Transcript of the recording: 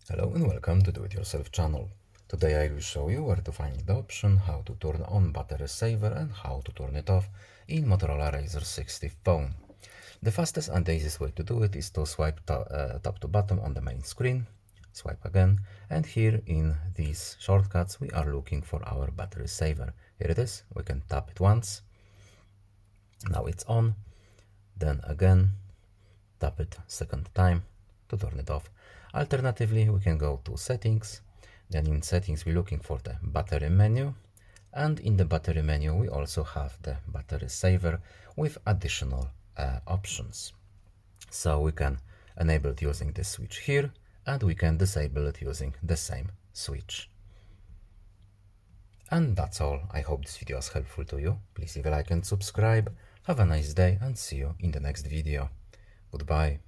Hello and welcome to Do-It-Yourself channel. Today I will show you where to find the option, how to turn on battery saver and how to turn it off in Motorola Razr 60 phone. The fastest and easiest way to do it is to swipe top to bottom on the main screen, swipe again, and here in these shortcuts we are looking for our battery saver. Here it is, we can tap it once, now it's on, then again, tap it second time to turn it off. Alternatively, we can go to settings, then in settings we're looking for the battery menu, and in the battery menu we also have the battery saver with additional options. So we can enable it using this switch here, and we can disable it using the same switch. And that's all. I hope this video was helpful to you. Please leave a like and subscribe. Have a nice day and see you in the next video. Goodbye.